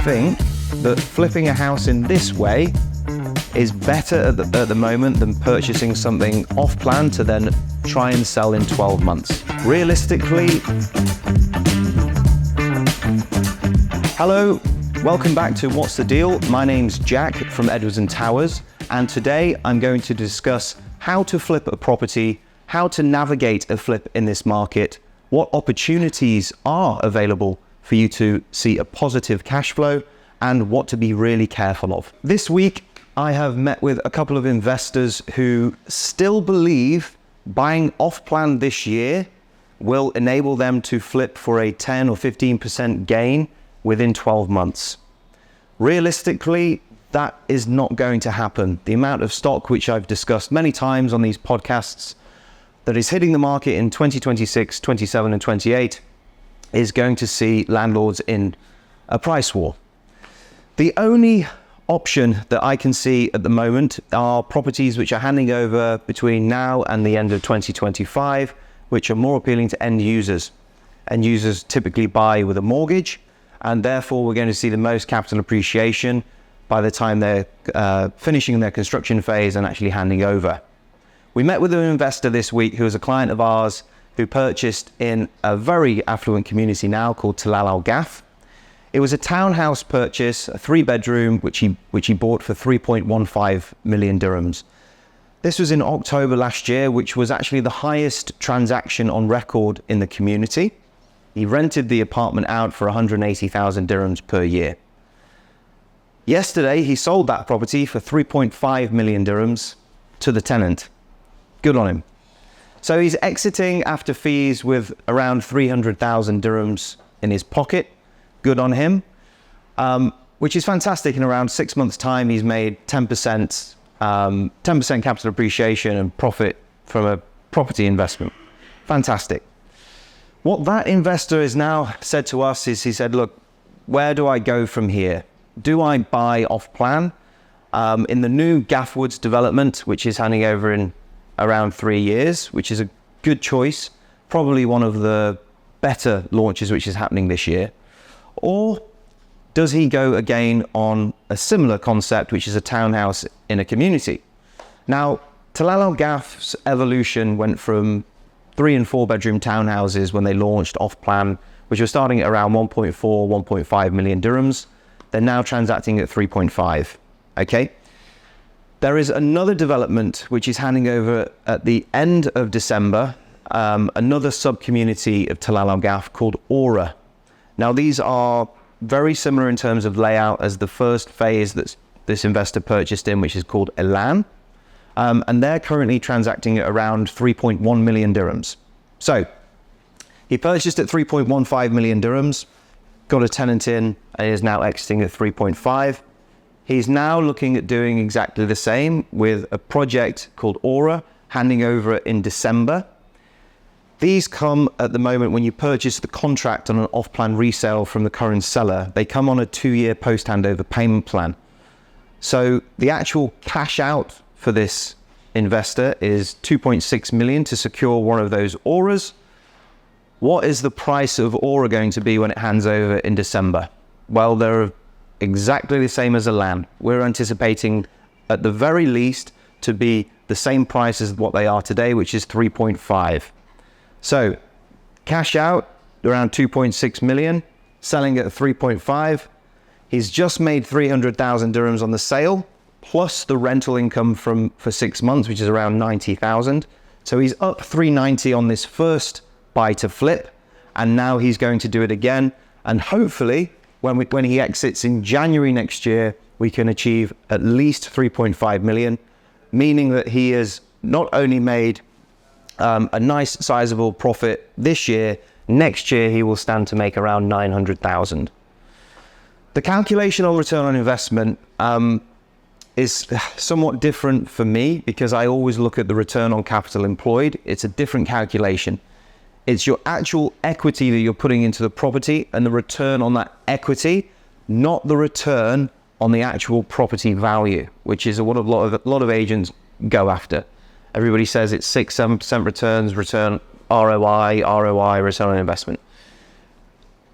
think that flipping a house in this way is better at the moment than purchasing something off plan to then try and sell in 12 months. Realistically, hello, welcome back to What's the Deal? My name's Jack from Edwards & Towers, and today I'm going to discuss how to flip a property, how to navigate a flip in this market, what opportunities are available for you to see a positive cash flow, and what to be really careful of. This week, I have met with a couple of investors who still believe buying off-plan this year will enable them to flip for a 10 or 15% gain within 12 months. Realistically, that is not going to happen. The amount of stock, which I've discussed many times on these podcasts, that is hitting the market in 2026, 27 and 28 is going to see landlords in a price war. The only option that I can see at the moment are properties which are handing over between now and the end of 2025, which are more appealing to end users. End users typically buy with a mortgage, and therefore we're going to see the most capital appreciation by the time they're finishing their construction phase and actually handing over. We met with an investor this week who is a client of ours who purchased in a very affluent community now called Talal Al Gaf. It was a townhouse purchase, a 3-bedroom, which he bought for 3.15 million dirhams. This was in October last year, which was actually the highest transaction on record in the community. He rented the apartment out for 180,000 dirhams per year. Yesterday, he sold that property for 3.5 million dirhams to the tenant. Good on him. So he's exiting after fees with around 300,000 dirhams in his pocket. Good on him, which is fantastic. In around 6 months' time, he's made 10% capital appreciation and profit from a property investment. Fantastic. What that investor has now said to us is, he said, look, where do I go from here? Do I buy off plan? In the new Gaffwoods development, which is handing over in around 3 years, which is a good choice, probably one of the better launches which is happening this year. Or does he go again on a similar concept, which is a townhouse in a community? Now, Talal Al Gaf's evolution went from 3 and 4 bedroom townhouses when they launched off plan, which were starting at around 1.4, 1.5 million dirhams. They're now transacting at 3.5, okay? There is another development which is handing over at the end of December, another sub-community of Talal Al Gaf called Aura. Now, these are very similar in terms of layout as the first phase that this investor purchased in, which is called Elan. And they're currently transacting at around 3.1 million dirhams. So he purchased at 3.15 million dirhams, got a tenant in, and is now exiting at 3.5. He's now looking at doing exactly the same with a project called Aura, handing over in December. These come at the moment when you purchase the contract on an off-plan resale from the current seller. They come on a 2-year post-handover payment plan. So the actual cash out for this investor is 2.6 million to secure one of those Auras. What is the price of Aura going to be when it hands over in December? Well, they're exactly the same as a land. We're anticipating at the very least to be the same price as what they are today, which is 3.5. So cash out around 2.6 million, selling at 3.5. He's just made 300,000 dirhams on the sale, plus the rental income for 6 months, which is around 90,000. So he's up 390 on this first buy to flip, and now he's going to do it again. And hopefully, when he exits in January next year, we can achieve at least 3.5 million, meaning that he has not only made a nice sizable profit this year, next year he will stand to make around 900,000. The calculation on return on investment is somewhat different for me because I always look at the return on capital employed. It's a different calculation. It's your actual equity that you're putting into the property and the return on that equity, not the return on the actual property value, which is what a lot of agents go after. Everybody says it's 6-7% returns, return ROI, return on investment.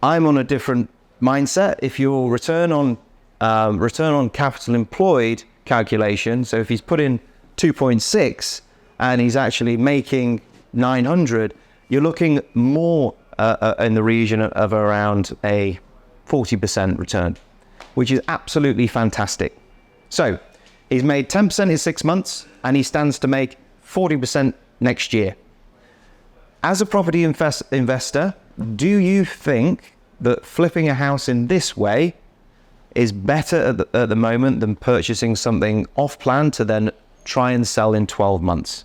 I'm on a different mindset, if your return on capital employed calculation, so if he's put in 2.6 and he's actually making 900, you're looking more in the region of around a 40% return, which is absolutely fantastic. So he's made 10% in 6 months and he stands to make 40% next year. As a property investor, do you think that flipping a house in this way is better at the moment than purchasing something off plan to then try and sell in 12 months?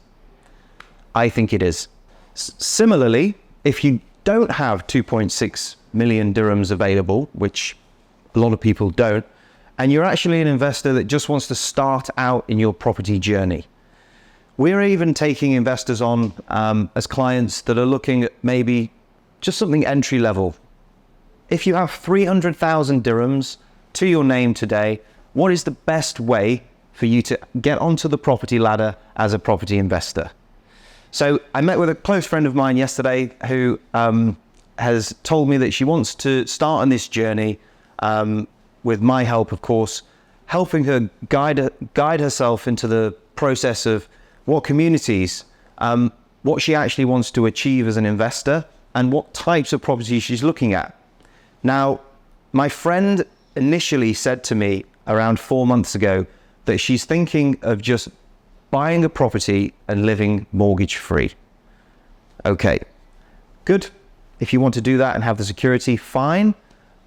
I think it is. Similarly, if you don't have 2.6 million dirhams available, which a lot of people don't, and you're actually an investor that just wants to start out in your property journey, we're even taking investors on as clients that are looking at maybe just something entry level. If you have 300,000 dirhams to your name today, what is the best way for you to get onto the property ladder as a property investor? So I met with a close friend of mine yesterday who has told me that she wants to start on this journey with my help, of course, helping her guide herself into the process of what communities, what she actually wants to achieve as an investor, and what types of properties she's looking at. Now, my friend initially said to me around 4 months ago that she's thinking of just buying a property and living mortgage free. Okay, good. If you want to do that and have the security, fine.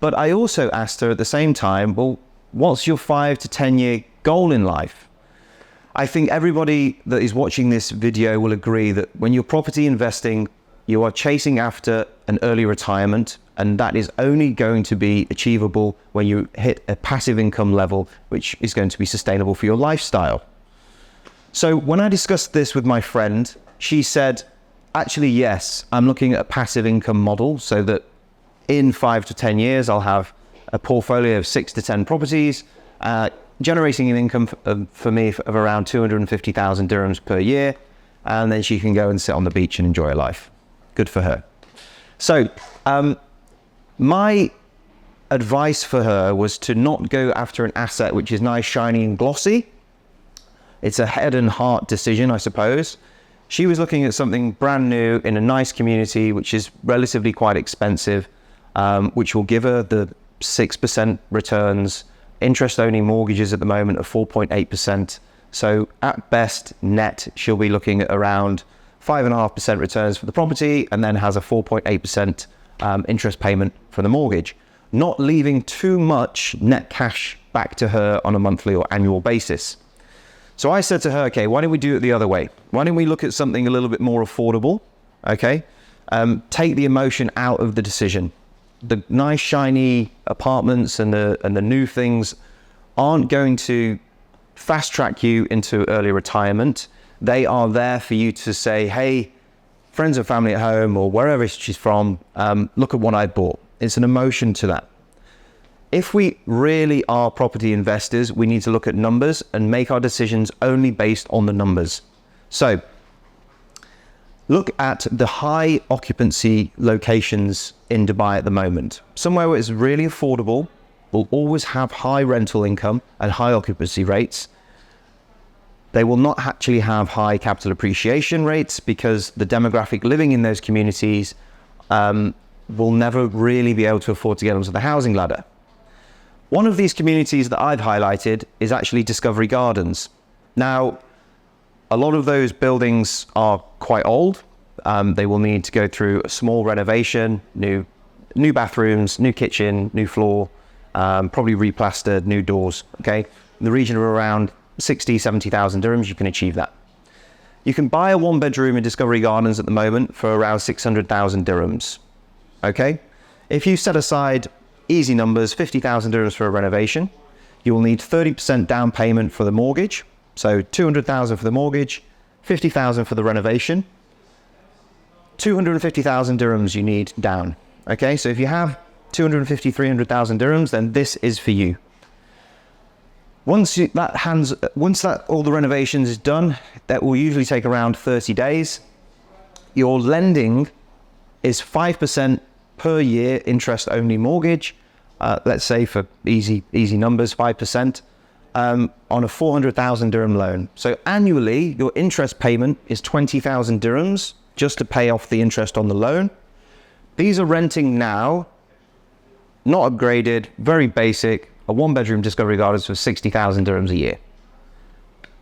But I also asked her at the same time, well, what's your 5 to 10 year goal in life? I think everybody that is watching this video will agree that when you're property investing, you are chasing after an early retirement, and that is only going to be achievable when you hit a passive income level, which is going to be sustainable for your lifestyle. So when I discussed this with my friend, she said, actually, yes, I'm looking at a passive income model so that in 5 to 10 years, I'll have a portfolio of 6 to 10 properties, generating an income for me of around 250,000 dirhams per year. And then she can go and sit on the beach and enjoy her life. Good for her. So my advice for her was to not go after an asset which is nice, shiny and glossy. It's a head and heart decision, I suppose. She was looking at something brand new in a nice community, which is relatively quite expensive, which will give her the 6% returns, interest-only mortgages at the moment of 4.8%. So at best, net, she'll be looking at around 5.5% returns for the property and then has a 4.8% interest payment for the mortgage, not leaving too much net cash back to her on a monthly or annual basis. So I said to her, okay, why don't we do it the other way? Why don't we look at something a little bit more affordable, okay? Take the emotion out of the decision. The nice, shiny apartments and the new things aren't going to fast track you into early retirement. They are there for you to say, hey, friends and family at home or wherever she's from, look at what I bought. It's an emotion to that. If we really are property investors, we need to look at numbers and make our decisions only based on the numbers. So look at the high occupancy locations in Dubai at the moment. Somewhere where it's really affordable, will always have high rental income and high occupancy rates. They will not actually have high capital appreciation rates because the demographic living in those communities will never really be able to afford to get onto the housing ladder. One of these communities that I've highlighted is actually Discovery Gardens. Now, a lot of those buildings are quite old. They will need to go through a small renovation, new bathrooms, new kitchen, new floor, probably replastered, new doors, okay? In the region of around 60, 70,000 dirhams, you can achieve that. You can buy a 1-bedroom in Discovery Gardens at the moment for around 600,000 dirhams, okay? If you set aside easy numbers, 50,000 dirhams for a renovation, you will need 30% down payment for the mortgage. So 200,000 for the mortgage, 50,000 for the renovation, 250,000 dirhams you need down. Okay, so if you have 250, 300,000 dirhams, then this is for you. Once all the renovations is done, that will usually take around 30 days. Your lending is 5% per year interest only mortgage let's say for easy numbers, 5%, on a 400,000 dirham loan. So annually, your interest payment is 20,000 dirhams just to pay off the interest on the loan. These are renting now, not upgraded, very basic, a 1-bedroom Discovery Gardens for 60,000 dirhams a year.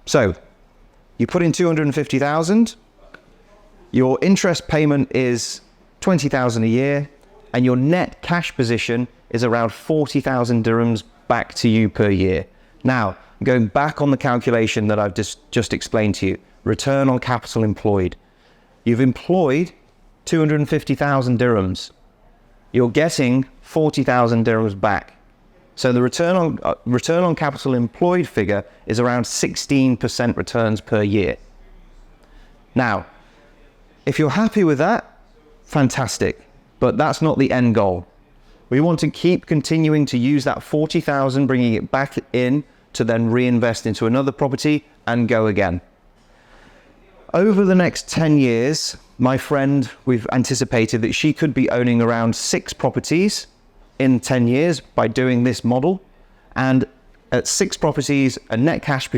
So you put in 250,000, your interest payment is 20,000 a year, and your net cash position is around 40,000 dirhams back to you per year. Now, going back on the calculation that I've just explained to you, return on capital employed. You've employed 250,000 dirhams. You're getting 40,000 dirhams back. So the return on capital employed figure is around 16% returns per year. Now, if you're happy with that, fantastic, but that's not the end goal. We want to keep continuing to use that 40,000, bringing it back in to then reinvest into another property and go again. Over the next 10 years, my friend, we've anticipated that she could be owning around 6 properties in 10 years by doing this model. And at 6 properties, a net cash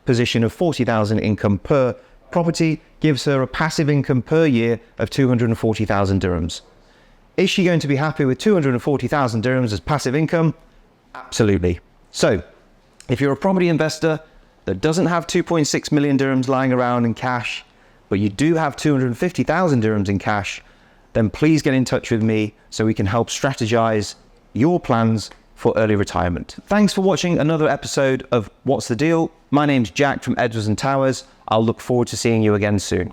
position of 40,000 income per property gives her a passive income per year of 240,000 dirhams. Is she going to be happy with 240,000 dirhams as passive income? Absolutely. So, if you're a property investor that doesn't have 2.6 million dirhams lying around in cash, but you do have 250,000 dirhams in cash, then please get in touch with me so we can help strategize your plans for early retirement. Thanks for watching another episode of What's the Deal? My name's Jack from Edwards & Towers. I'll look forward to seeing you again soon.